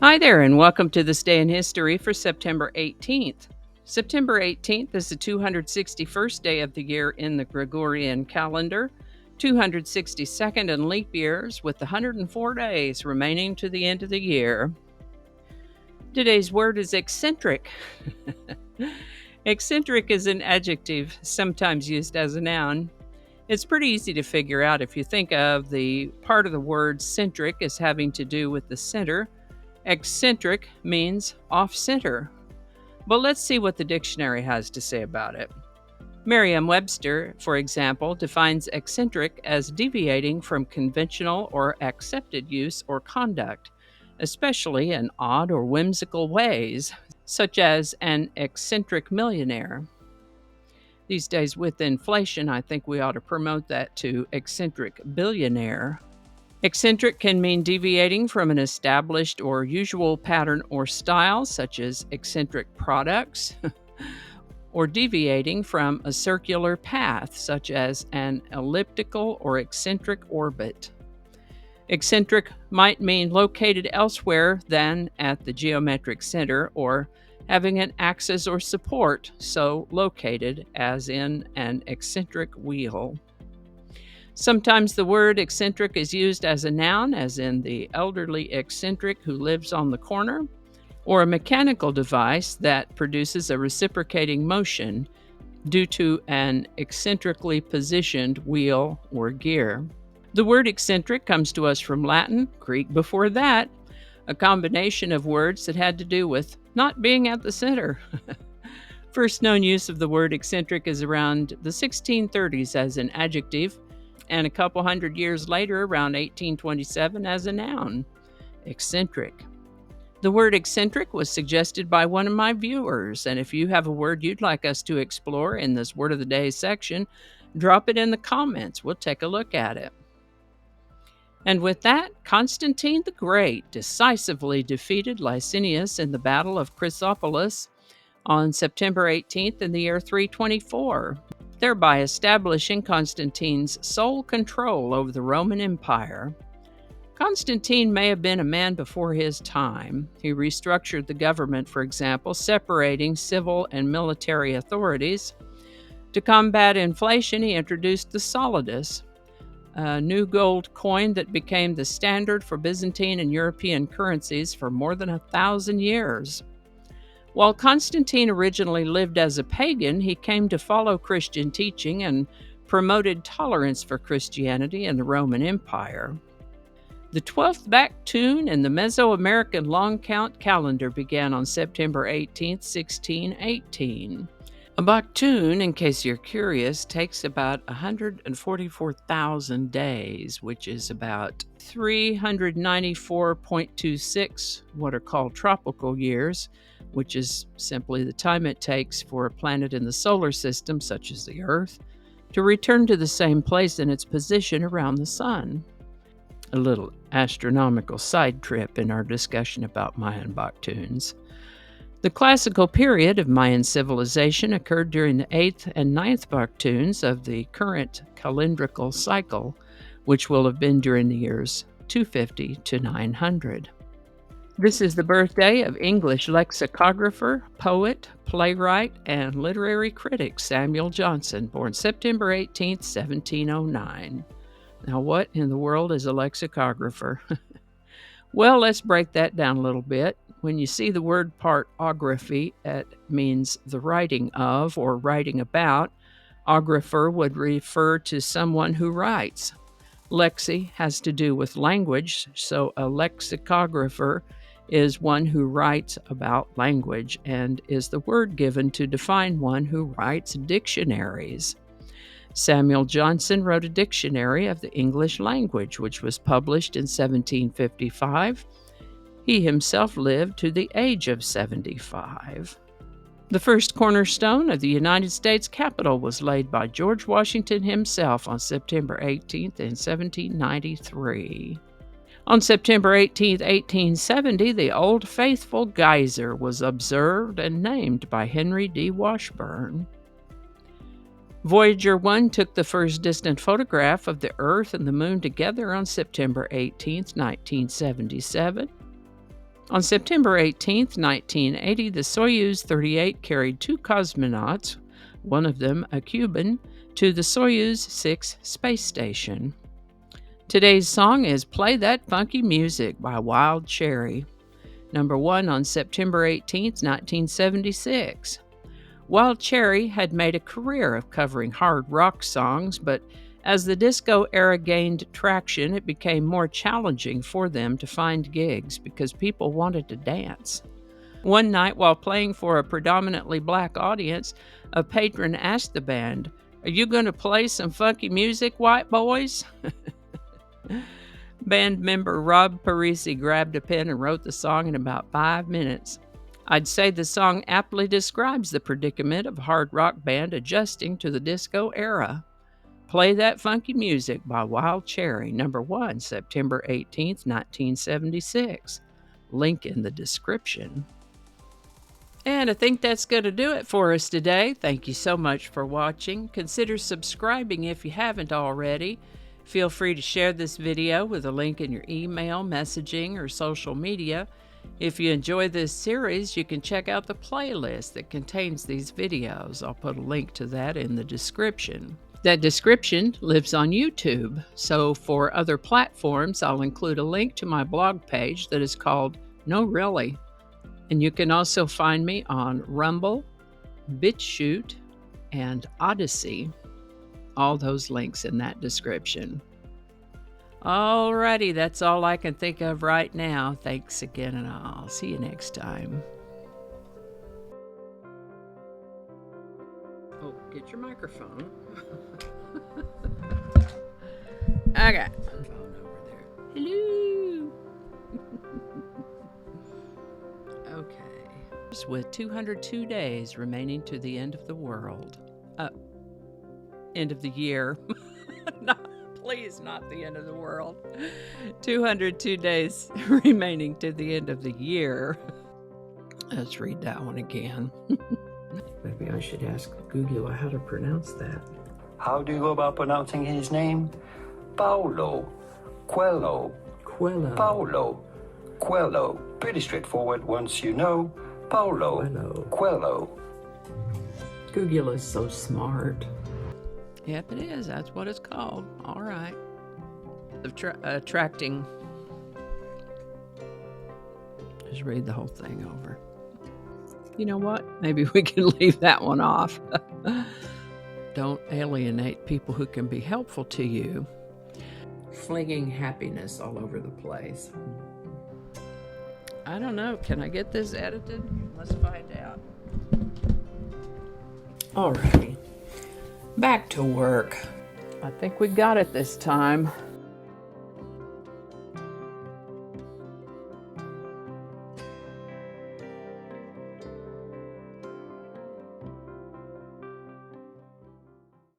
Hi there, and welcome to this day in history for September 18th. September 18th is the 261st day of the year in the Gregorian calendar, 262nd in leap years, with 104 days remaining to the end of the year. Today's word is eccentric. Eccentric is an adjective, sometimes used as a noun. It's pretty easy to figure out if you think of the part of the word centric as having to do with the center. Eccentric means off-center. But let's see what the dictionary has to say about it. Merriam-Webster, for example, defines eccentric as deviating from conventional or accepted use or conduct, especially in odd or whimsical ways, such as an eccentric millionaire. These days, with inflation, I think we ought to promote that to eccentric billionaire. Eccentric can mean deviating from an established or usual pattern or style, such as eccentric products, or deviating from a circular path, such as an elliptical or eccentric orbit. Eccentric might mean located elsewhere than at the geometric center, or having an axis or support so located as in an eccentric wheel. Sometimes the word eccentric is used as a noun, as in the elderly eccentric who lives on the corner, or a mechanical device that produces a reciprocating motion due to an eccentrically positioned wheel or gear. The word eccentric comes to us from Latin, Greek before that, a combination of words that had to do with not being at the center. First known use of the word eccentric is around the 1630s as an adjective, and a couple hundred years later, around 1827, as a noun, eccentric. The word eccentric was suggested by one of my viewers, and if you have a word you'd like us to explore in this Word of the Day section, drop it in the comments. We'll take a look at it. And with that, Constantine the Great decisively defeated Licinius in the Battle of Chrysopolis on September 18th in the year 324, thereby establishing Constantine's sole control over the Roman Empire. Constantine may have been a man before his time. He restructured the government, for example, separating civil and military authorities. To combat inflation, he introduced the solidus, a new gold coin that became the standard for Byzantine and European currencies for more than 1,000 years. While Constantine originally lived as a pagan, he came to follow Christian teaching and promoted tolerance for Christianity in the Roman Empire. The 12th back tune in the Mesoamerican long count calendar began on September 18, 1618. A Baktun, in case you're curious, takes about 144,000 days, which is about 394.26 what are called tropical years, which is simply the time it takes for a planet in the solar system, such as the Earth, to return to the same place in its position around the Sun. A little astronomical side trip in our discussion about Mayan Baktuns. The classical period of Mayan civilization occurred during the 8th and 9th Baktuns of the current calendrical cycle, which will have been during the years 250 to 900. This is the birthday of English lexicographer, poet, playwright, and literary critic Samuel Johnson, born September 18, 1709. Now, what in the world is a lexicographer? Well, let's break that down a little bit. When you see the word part ography, it means the writing of or writing about. Ographer would refer to someone who writes. Lexi has to do with language, so a lexicographer is one who writes about language and is the word given to define one who writes dictionaries. Samuel Johnson wrote a dictionary of the English language, which was published in 1755. He himself lived to the age of 75. The first cornerstone of the United States Capitol was laid by George Washington himself on September 18th in 1793. On September 18, 1870, the Old Faithful geyser was observed and named by Henry D. Washburn. Voyager 1 took the first distant photograph of the Earth and the Moon together on September 18, 1977. On September 18, 1980, the Soyuz 38 carried 2 cosmonauts, one of them a Cuban, to the Soyuz 6 space station. Today's song is Play That Funky Music by Wild Cherry, number 1 on September 18, 1976. Wild Cherry had made a career of covering hard rock songs, but as the disco era gained traction, it became more challenging for them to find gigs because people wanted to dance. One night, while playing for a predominantly black audience, a patron asked the band, "Are you going to play some funky music, white boys?" Band member Rob Parisi grabbed a pen and wrote the song in about 5 minutes. I'd say the song aptly describes the predicament of a hard rock band adjusting to the disco era. Play That Funky Music by Wild Cherry, number 1, September 18, 1976. Link in the description. And I think that's going to do it for us today. Thank you so much for watching. Consider subscribing if you haven't already. Feel free to share this video with a link in your email, messaging, or social media. If you enjoy this series, you can check out the playlist that contains these videos. I'll put a link to that in the description. That description lives on YouTube, so for other platforms, I'll include a link to my blog page that is called No Really. And you can also find me on Rumble, BitChute, and Odyssey. All those links in that description. Alrighty, that's all I can think of right now. Thanks again, and I'll see you next time. Oh, get your microphone. Okay. Phone over there. Hello. Okay. With 202 days remaining to the end of the world. End of the year. Please, not the end of the world. 202 days remaining to the end of the year. Let's read that one again. Maybe I should ask Google how to pronounce that. How do you go about pronouncing his name? Paulo Coelho. Coelho. Paulo Coelho. Pretty straightforward once you know. Paulo Coelho. Google is so smart. Yep, it is. That's what it's called. All right. Attracting. Just read the whole thing over. You know what? Maybe we can leave that one off. Don't alienate people who can be helpful to you. Flinging happiness all over the place. I don't know. Can I get this edited? Let's find out. Alrighty. Back to work. I think we got it this time.